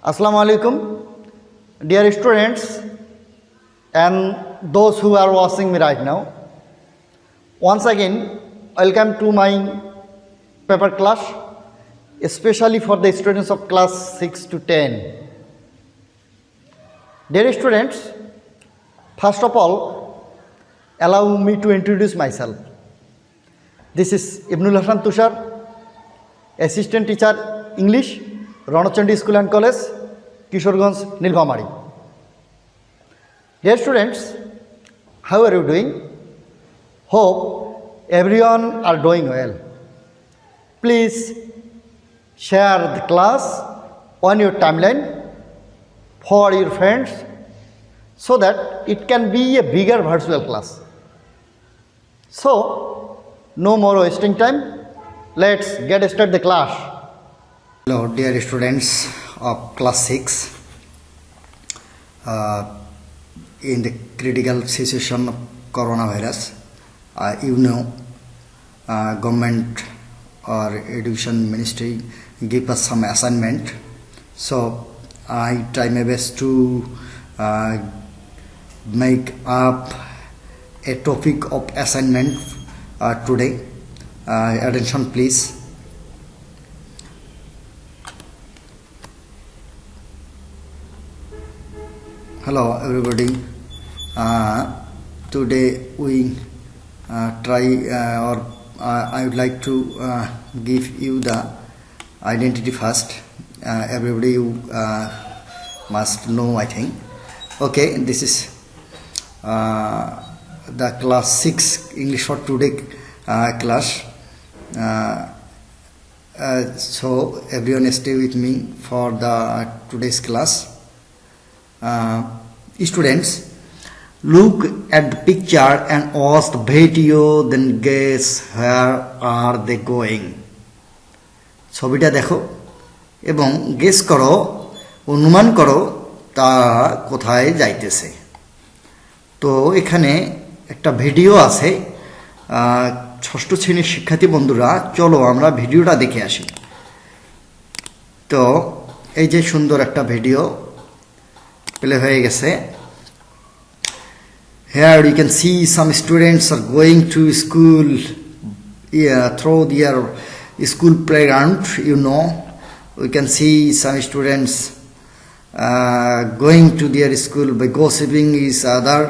Assalamu alaikum, dear students and those who are watching me right now. Once again, welcome to my paper class, especially for the students of class 6 to 10. Dear students, first of all, allow me to introduce myself. This is Ibnul Hasan Tushar, Assistant Teacher English, Ranachandi School and College, Kishorganj, Nilphamari. Dear students, how are you doing? Hope everyone are doing well. Please share the class on your timeline for your friends so that it can be a bigger virtual class. So, no more wasting time. Let's get started the class. Hello, dear students of class 6. In the critical situation of coronavirus, government or education ministry give us some assignment. So I try my best to make up a topic of assignment today. Attention please. Hello everybody. Today we I would like to give you the identity first. Everybody you must know, I think. Okay, this is the class 6 English for today class. So everyone stay with me for the today's class. Students, look at the picture and watch the video, then guess where are they going. ছবিটা দেখো এবং guess করো, অনুমান করো তা কোথায় যাইতেছে। তো এখানে একটা ভিডিও আছে। ষষ্ঠ শ্রেণীর শিক্ষার্থী বন্ধুরা, চলো আমরা ভিডিওটা দেখে আসি। তো এই যে সুন্দর একটা ভিডিও প্লে হয়ে গেছে। Here you can see some students are going to school through their school playground. We can see some students going to their school by gossiping each other.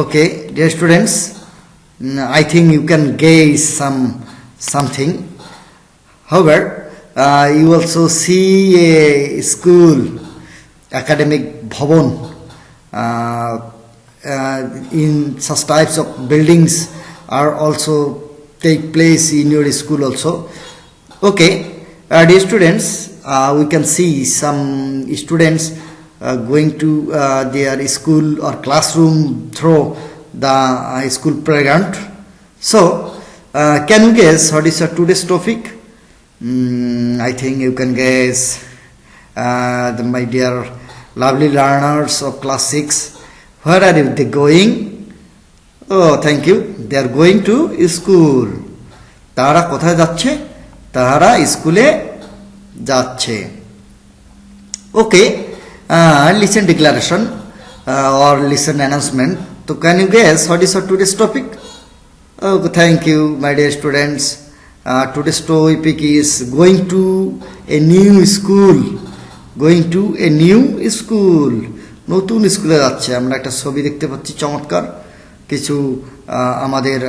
Okay, dear students, I think you can guess something. However, you also see a school academic bhavan. In such types of buildings are also take place in your school also. Okay, dear students, we can see some students going to their school or classroom through the school playground. So can you guess what is today's topic? I think you can guess. My dear lovely learners of class 6, where are they going? Oh, thank you. They are going to school. তারা কোথায় যাচ্ছে? তারা স্কুলে যাচ্ছে। Okay, listen declaration or listen announcement. So can you guess what is today's topic? Oh, thank you, my dear students. Today's topic is going to a new school. Going to a new school. নতুন স্কুলে যাচ্ছে। আমরা একটা ছবি দেখতে পাচ্ছি চমৎকার। কিছু আমাদের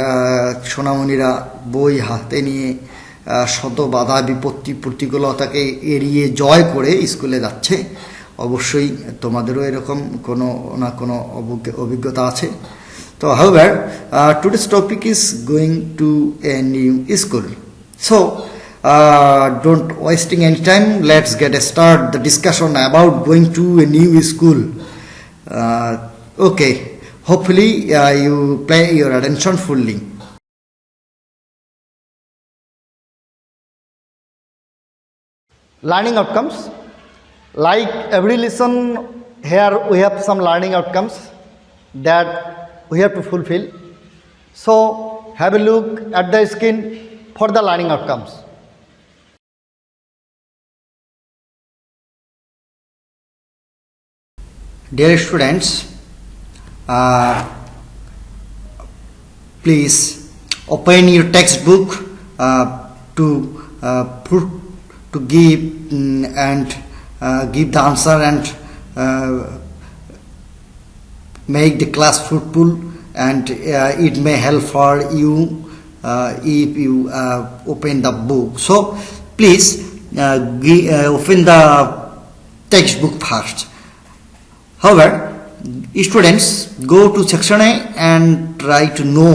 সোনামণিরা বই হাতে নিয়ে শত বাধা বিপত্তি প্রতিকূলতাকে এড়িয়ে জয় করে স্কুলে যাচ্ছে। অবশ্যই তোমাদেরও এরকম কোনো না কোনো অভিজ্ঞতা আছে। তো however, today's topic is going to a new school. So don't wasting any time, let's get a start the discussion about going to a new school. Okay, hopefully you pay your attention fully. Learning outcomes. Like every lesson, here we have some learning outcomes that we have to fulfill. So have a look at the screen for the learning outcomes. Dear students, please open your textbook to give and give the answer and make the class fruitful, and it may help for you if you open the book. So please open the textbook first. However, students, go to section A and try to know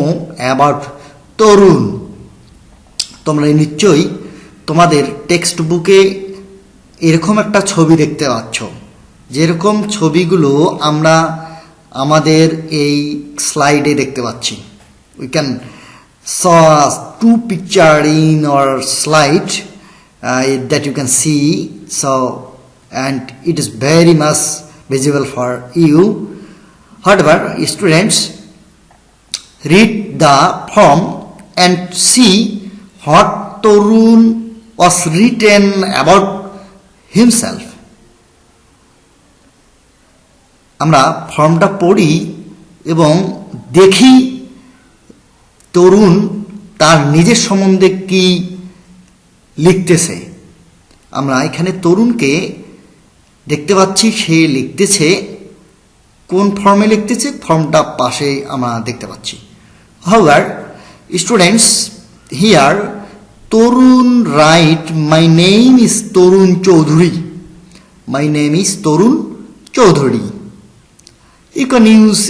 about তরুণ। তোমরা নিশ্চয়ই তোমাদের text বুকে এরকম একটা ছবি দেখতে পাচ্ছ, যেরকম ছবিগুলো আমরা আমাদের এই স্লাইডে দেখতে পাচ্ছি। We can saw two picture in our slide that you can see, so and it is very much visible for you. However, students, read the form and see what Torun was written about himself. আমরা ফর্মটা পড়ি এবং দেখি তরুণ তার নিজের সম্বন্ধে কি লিখতেছে। আমরা এখানে তরুণকে দেখতে পাচ্ছি, সে লিখতেছে কোন ফর্মে লিখতেছে, ফর্মটা পাশে আমরা দেখতে পাচ্ছি। However, students, here Torun write, my name is Torun Choudhury. My name is Torun Choudhury. You can use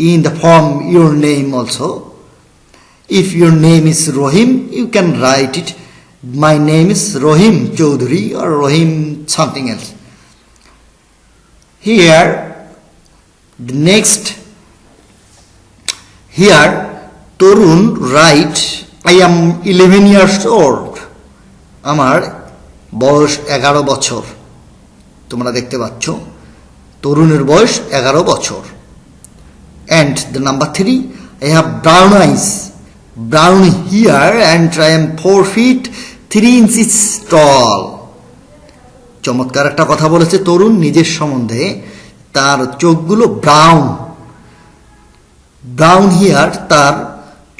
in the form your name also. If your name is Rohim, you can write it, my name is Rohim Choudhury or Rohim something else. Here, the next, here Torun write, I am 11 years old. আমার বয়স 11 বছর। তোমরা দেখতে পাচ্ছ তরুণের বয়স 11 বছর। And the number 3, I have brown eyes. Brown hair and I am 4 feet 3 inches tall. চমৎকার একটা কথা বলেছে তরুণ নিজের সম্বন্ধে, তার চোখগুলো ব্রাউন, ব্রাউন হেয়ার, তার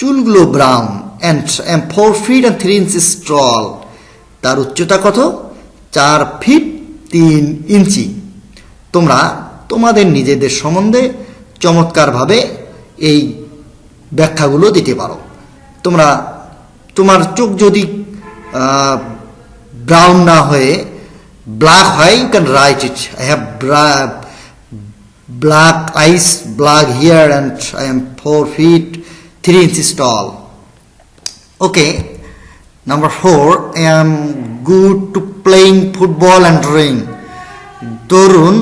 চুলগুলো brown, and I am 4 feet and 3 inches tall. তার উচ্চতা কত? 4 ফিট 3 ইঞ্চি। তোমরা তোমাদের নিজেদের সম্বন্ধে চমৎকারভাবে এই ব্যাখ্যাগুলো দিতে পারো। তোমরা তোমার চোখ যদি ব্রাউন না হয়ে ব্ল্যাক হয়, you can write it, I have black eyes, black hair, and I am 4 feet 3 inches tall. Okay, number 4, I am good to playing football and drawing. তরুণ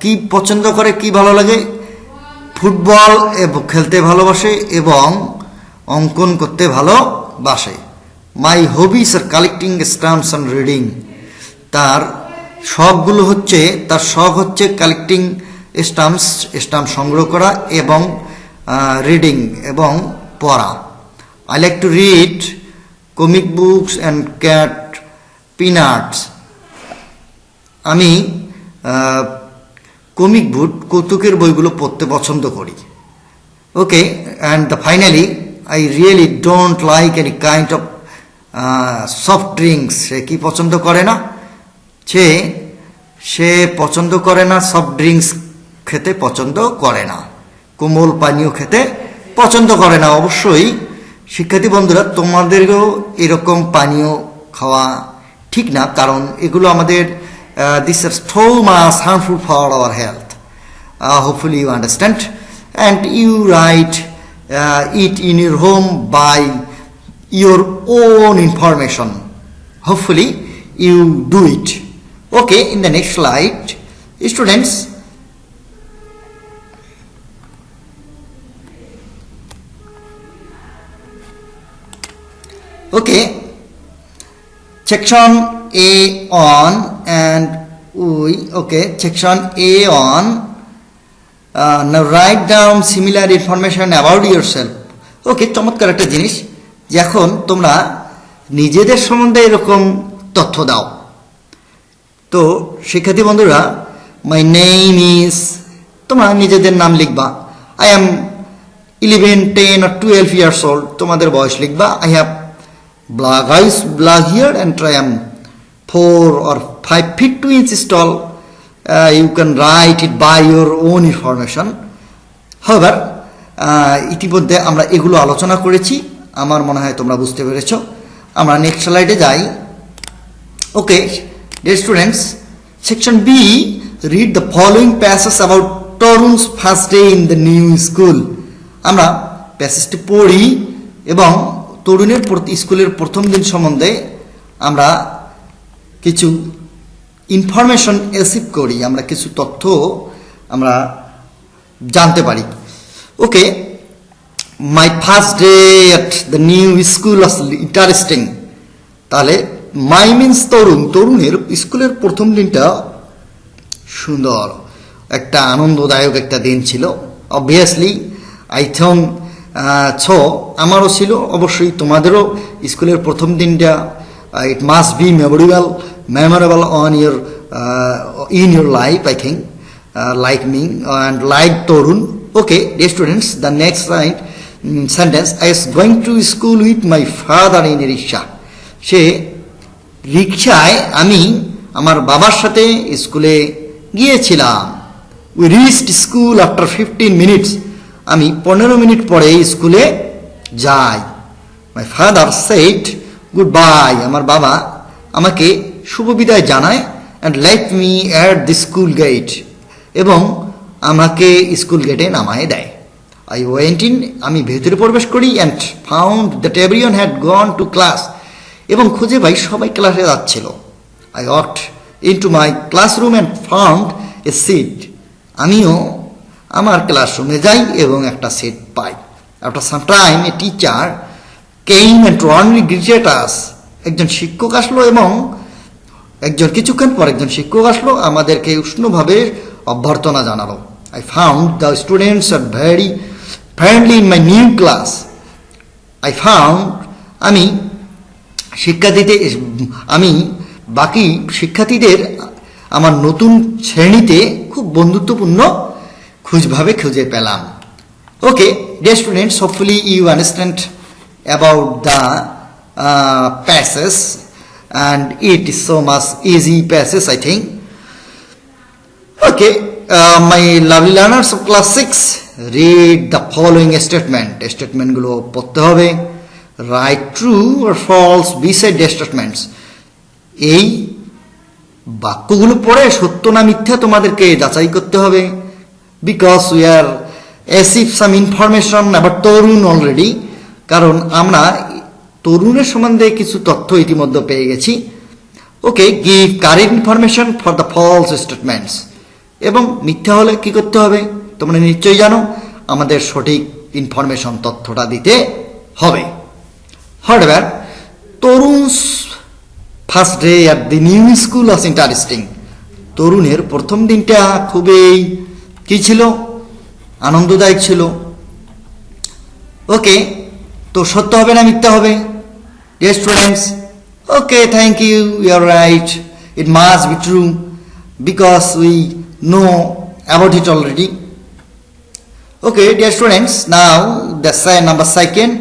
কি পছন্দ করে, কি ভালো লাগে? ফুটবল খেলতে ভালোবাসে এবং অঙ্কন করতে ভালোবাসে। মাই হবিস আর কালেক্টিং স্ট্যাম্পস অ্যান্ড রিডিং। তার শখগুলো হচ্ছে, তার শখ হচ্ছে কালেক্টিং স্ট্যাম্পস, স্ট্যাম্প সংগ্রহ করা এবং রিডিং এবং পড়া। I like to read comic books and cat Peanuts. আমি কমিক বুক, কৌতুকের বইগুলো পড়তে পছন্দ করি। Okay, and finally I really don't like any kind of soft drinks. সে কি পছন্দ করে না? সে পছন্দ করে না, সফট ড্রিঙ্কস খেতে পছন্দ করে না, কোমল পানীয় খেতে পছন্দ করে না। অবশ্যই শিক্ষার্থী বন্ধুরা, তোমাদেরও এরকম পানীয় খাওয়া ঠিক না, কারণ এগুলো আমাদের this is so much harmful for our health. Hopefully you understand, and you write it in your home by your own information. Hopefully you do it. Okay, in the next slide, students, okay, section A on, and section A on, now write down similar information about yourself. Okay, চমৎকার একটা জিনিস যে এখন তোমরা নিজেদের সম্বন্ধে এরকম তথ্য দাও। তো শিক্ষার্থী বন্ধুরা, মাই নেম ইজ, তোমরা নিজেদের নাম লিখবা। I am 11, 10 or 12 years old, তোমাদের বয়স লিখবা। I have black eyes, black hair, and I am 4 or 5 feet 2 inches tall. You can write it by your own information. However, ইতিমধ্যে আমরা এগুলো আলোচনা করেছি, আমার মনে হয় তোমরা বুঝতে পেরেছ। আমরা নেক্সট স্লাইডে যাই। Okay dear students, section B, read the following passage about Tarun's first day in the new school. আমরা প্যাসেজটি পড়ি এবং তরুণের স্কুলের প্রথম দিন সম্বন্ধে আমরা কিছু ইনফরমেশন অ্যাসিভ করি, আমরা কিছু তথ্য আমরা জানতে পারি। Okay, my first day at the new school was interesting. তাহলে মাই মিন্স তরুণ, তরুণের স্কুলের প্রথম দিনটা সুন্দর, একটা আনন্দদায়ক একটা দিন ছিল। অবভিয়াসলি আই থিঙ্ক আমারও ছিল, অবশ্যই তোমাদেরও স্কুলের প্রথম দিনটা it must be memorable on your in your life, I think, like me and like Tarun. Okay dear students, the next sentence, I was going to school with my father in a rickshaw. সে রিক্সায় আমি আমার বাবার সাথে স্কুলে গিয়েছিলাম। We reached school after 15 minutes, আমি 15 মিনিট পরে স্কুলে যাই। My father said good bye, আমার বাবা আমাকে শুভ বিদায় জানায়, and let me at the school gate, এবং আমাকে স্কুল গেটে নামায় দেয়। আই ওয়েন্ট ইন, আমি ভেতরে প্রবেশ করি, and found that everyone had gone to class, এবং খুঁজে পাই সবাই ক্লাসে যাচ্ছিল। I walked into my classroom and found a seat, আমিও আমার ক্লাসরুমে যাই এবং একটা সিট পাই। After some time a teacher came and warmly greeted us, একজন শিক্ষক আসলো এবং কিছুক্ষণ পর একজন শিক্ষক আসলো, আমাদেরকে উষ্ণভাবে অভ্যর্থনা জানালো। I found the students are very friendly in my new class. I found, আমি বাকি শিক্ষার্থীদের আমার নতুন শ্রেণীতে খুব বন্ধুত্বপূর্ণ খুঁজে পেলাম। Okay dear students, hopefully you understand about the passage, and it is so much easy passage, I think. Okay, my lovely learners of class 6, read the following statement গুলো পড়তে হবে। write true or false beside the statements, এই বাক্যগুলো পড়ে সত্য না মিথ্যা তোমাদেরকে যাচাই করতে হবে। because we are asif some information about Tarun already, কারণ আমরা তরুণের সম্বন্ধে কিছু তথ্য ইতিমধ্যে পেয়ে গেছি। Okay, give correct information for the false statements, এবং মিথ্যা হলে কি করতে হবে তোমরা নিশ্চয়ই জানো, আমাদের সঠিক ইনফরমেশন তথ্যটা দিতে হবে। However, Tarun's first day at the new school was interesting, তরুণের প্রথম দিনটা খুবই কি ছিল, আনন্দদায়ক ছিল। ওকে, তো সত্য হবে না মিথ্যা হবে? Dear students, okay, thank you, you are right, it must be true because we know about it already. Okay dear students, now the second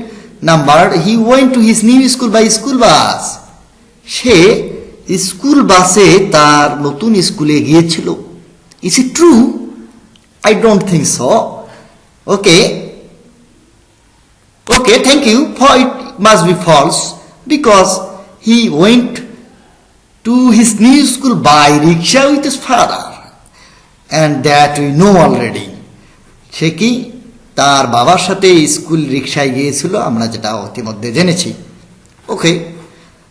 number, he went to his new school by school bus. Say school বাসে তার নতুন স্কুলে গিয়েছিল। Is it true? I don't think so. Okay, thank you, for it must be false because he went to his new school by rickshaw with his father, and that we know already. সে কি তার বাবার সাথে school রিক্সায় গিয়েছিল, আমরা যেটা ইতিমধ্যে জেনেছি। Okay,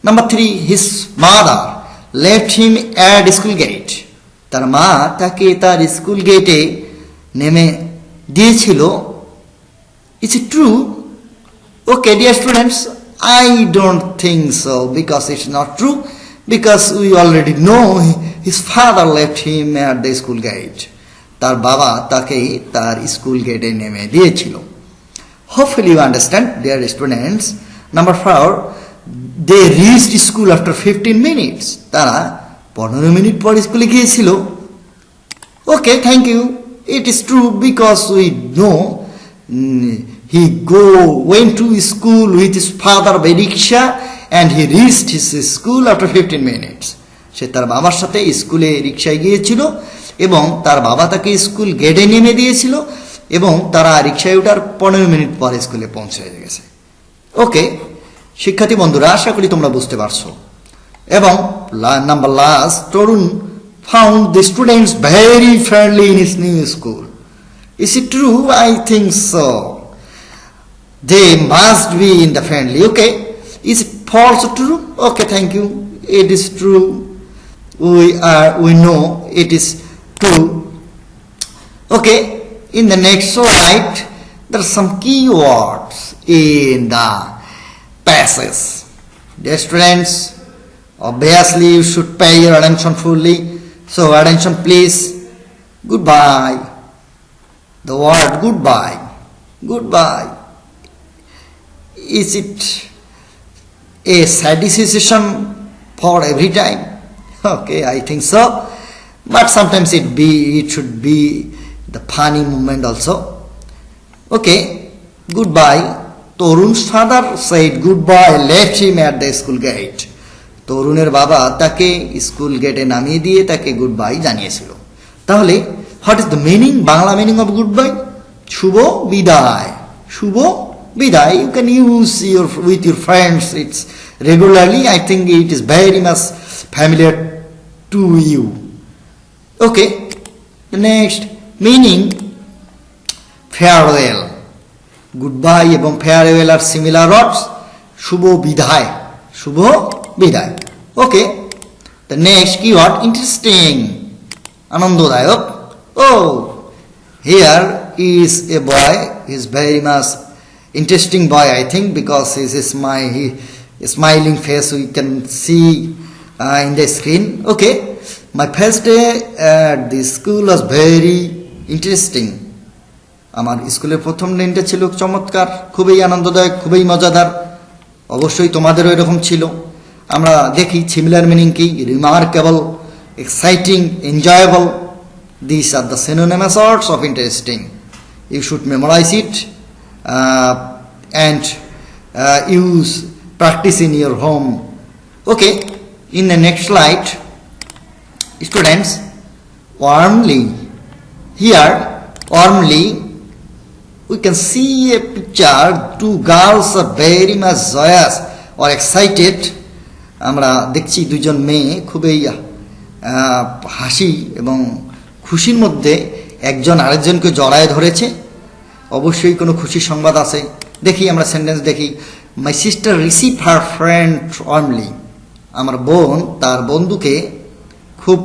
number 3, his mother left him at school gate, তার মা তাকে তার স্কুল গেটে নেমে দিয়েছিল। It's it true? Okay dear students, I don't think so because it's not true, because we already know his father left him at the school gate. তার বাবা তাকে তার স্কুল গেটে নেমে দিয়েছিল। Hopefully you understand dear students. Number 4, they reached school after 15 minutes. তারা 15 minute পর স্কুলে গিয়েছিল। Okay, thank you. It is true because we know he went to school with his father by rickshaw and he reached his school after 15 minutes. সে তার বাবার সাথে স্কুলে রিকশায় গিয়েছিল এবং তার বাবা তাকে স্কুল গেটে নেমে দিয়েছিল এবং তারা রিকশায় ওঠার 15 মিনিট পরে স্কুলে পৌঁছে গেছে। ওকে শিক্ষার্থী বন্ধুরা, আশা করি তোমরা বুঝতে পারছো। এবং number last, Tarun found the students very friendly in his new school. Is it true? I think so. They must be in the friendly. Okay. Is it false or true? Okay, thank you. It is true. We know it is true. Okay. In the next slide, there are some keywords in the passage. Dear students, obviously you should pay your attention fully. So attention please. Goodbye. The word goodbye. Goodbye. Is it a satisfaction for every time? Okay, I think so. But sometimes it should be the funny moment also. Okay, goodbye. Torun's father said goodbye, left him at the school gate. তরুণের বাবা তাকে school গেটে নামিয়ে দিয়ে তাকে good bye জানিয়েছিল। তাহলে what is the meaning, Bangla meaning of good bye? শুভ বিদায়। শুভ বিদায়। You can use with your friends it's regularly. I think it is very much familiar to you. Okay, next meaning farewell. Good bye এবং farewell are similar words. শুভ বিদায়, শুভ বিদায়। ওকে, the next keyword interesting, আনন্দদায়ক। Oh, here is a boy, he is very much interesting boy I think because his smiling face we can see in the screen. Okay, my first day at the school was very interesting. আমার স্কুলের প্রথম দিনটা ছিল চমৎকার, খুবই আনন্দদায়ক, খুবই মজাদার। অবশ্যই তোমাদেরও এরকম ছিল। আমরা দেখি সিমিলার মিনিং কি, remarkable, exciting, enjoyable. This are the synonymous words of interesting. You should memorise it and use practice in your home. Okay, in the next slide, students, warmly. Here warmly we can see a picture, two girls are very much joyous or excited. আমরা দেখছি দুজন মেয়ে খুবই হাসি এবং খুশির মধ্যে একজন আরেকজনকে জড়ায় ধরেছে। অবশ্যই কোনো খুশির সংবাদ আছে। দেখি আমরা সেন্টেন্স দেখি। My sister receive her friend warmly. আমার বোন তার বন্ধুকে খুব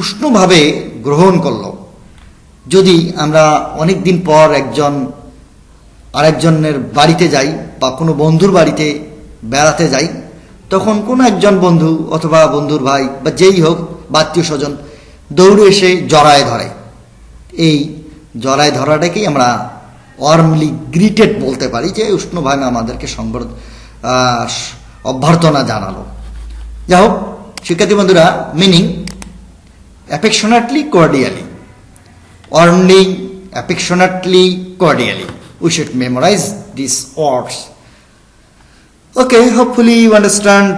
উষ্ণভাবে গ্রহণ করলো। যদি আমরা অনেক দিন পর একজন আরেকজনের বাড়িতে যাই বা কোনো বন্ধুর বাড়িতে বেড়াতে যাই, তখন কোনো একজন বন্ধু অথবা বন্ধুর ভাই বা যেই হোক বা আত্মীয় স্বজন দৌড়ে এসে জড়ায় ধরে। এই জড়ায় ধরাটাকেই আমরা ওয়ার্মলি গ্রিটেড বলতে পারি, যে উষ্ণভাবে আমাদেরকে অভ্যর্থনা জানালো। যাই হোক শিক্ষার্থী বন্ধুরা, meaning অ্যাফেকশনেটলি, cordially. Warmly, affectionately, cordially. We should memorize these words. Okay, hopefully you understand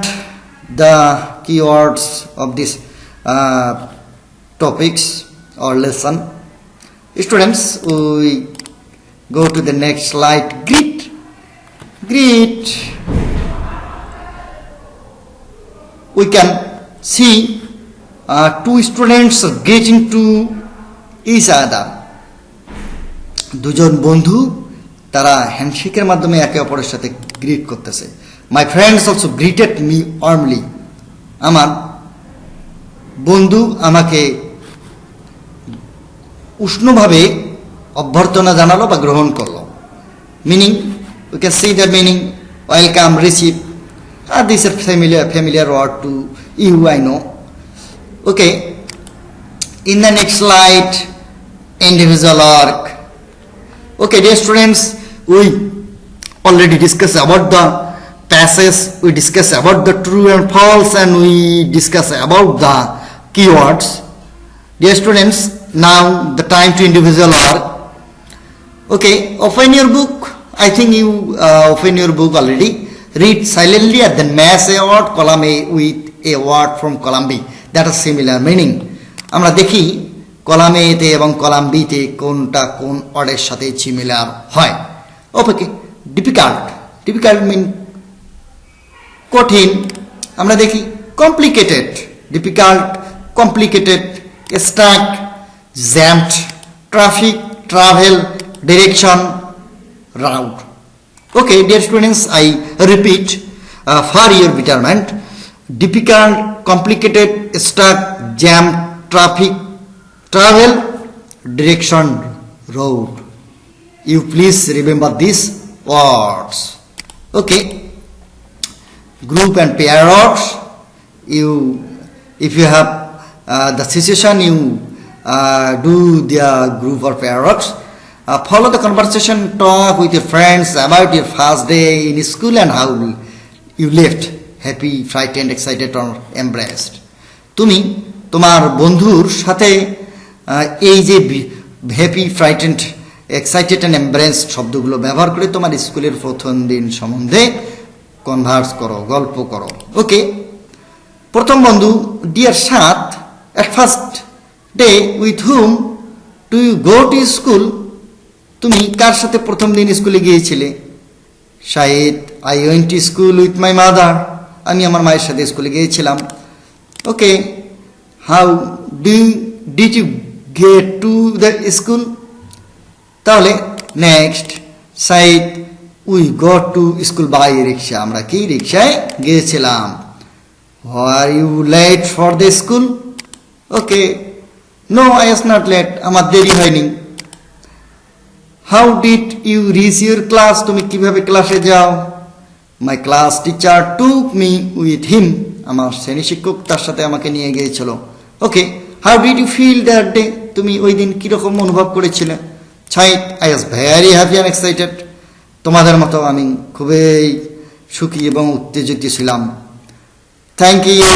the keywords of these topics or lesson. Students, we go to the next slide. Greet. Greet. We can see two students greeting to each other. দুজন বন্ধু তারা হ্যান্ডশেকের মাধ্যমে একে অপরের সাথে greet করতেছে। My friends also greeted me warmly. আমার বন্ধু আমাকে উষ্ণভাবে অভ্যর্থনা জানালো বা গ্রহণ করলো। Meaning, we can see the meaning, welcome, receive. This is familiar word to you, I know. Okay, in the next slide, individual work. Okay, dear students, we already discussed about the passage, we discussed about the true and false, and we discussed about the keywords. Dear students, now the time to individual work. Okay, open your book. I think you open your book already. Read silently and then match a word column A with a word from column B. That is similar meaning. আমরা দেখি column এ তে এবং column B তে কোনটা কোন ওয়ার্ডের সাথে similar হয়। ওকে, ডিফিকাল্ট, ডিফিকাল্ট মিন কঠিন। আমরা দেখি complicated, difficult, complicated, stuck, jammed, traffic, travel, direction, route. Okay, dear students, I repeat for your betterment: difficult, complicated, stuck, jam, traffic, travel, direction, road. You please remember these words. Okay, group and pair words. If you have the situation, you do the group or pair words. Follow the conversation, talk with your friends about your first day in school and how you left, happy, frightened, excited or embarrassed. তুমি তোমার বন্ধুর সাথে এই যে happy, frightened, excited and embraced শব্দগুলো ব্যবহার করে তোমার স্কুলের প্রথম দিন সম্বন্ধে কনভার্স করো, গল্প করো। ওকে, প্রথম বন্ধু, ডিয়ার সাত, at first day with whom do you go to school? তুমি কার সাথে প্রথম দিন স্কুলে গিয়েছিলে? Shahid, I went to school with my mother. আমি আমার মায়ের সাথে স্কুলে গিয়েছিলাম। Okay, how did you get to the school? তাহলে next, Shahid, we got to school by rickshaw. আমরা কি রিক্সায় গিয়েছিলাম। Are you late for the school? Okay, no I was not late, আমার দেরি হয়নি। How did you reach your class? তুমি কিভাবে ক্লাসে যাও? My class teacher took me with him. আমার শ্রেণী শিক্ষক তার সাথে আমাকে নিয়ে গিয়েছিল। Okay, how did you feel that day? তুমি ওই দিন কীরকম অনুভব করেছিলে? Shahid, I was very happy and excited. তোমাদের মতো আমি খুবই সুখী এবং উত্তেজিত ছিলাম। Thank you,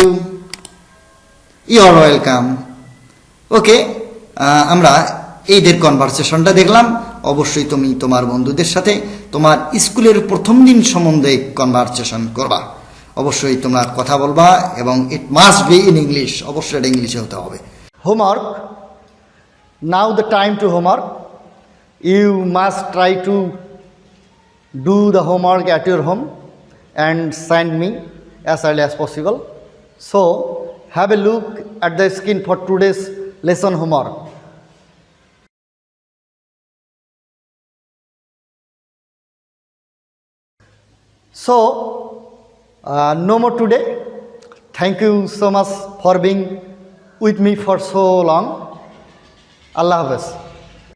you are welcome. Okay, আমরা এইদের কনভারসেশনটা দেখলাম। অবশ্যই তুমি তোমার বন্ধুদের সাথে তোমার স্কুলের প্রথম দিন সম্বন্ধে কনভারসেশন করবা। অবশ্যই তোমরা কথা বলবা এবং ইট মাস্ট বি ইন ইংলিশ। অবশ্যই এটা ইংলিশে হতে হবে। Homework. Now the time to homework. You must try to do the homework at your home and send me as early as possible. So have a look at the screen for today's lesson homework. So no more today. Thank you so much for being with me for so long. Allah Hafiz.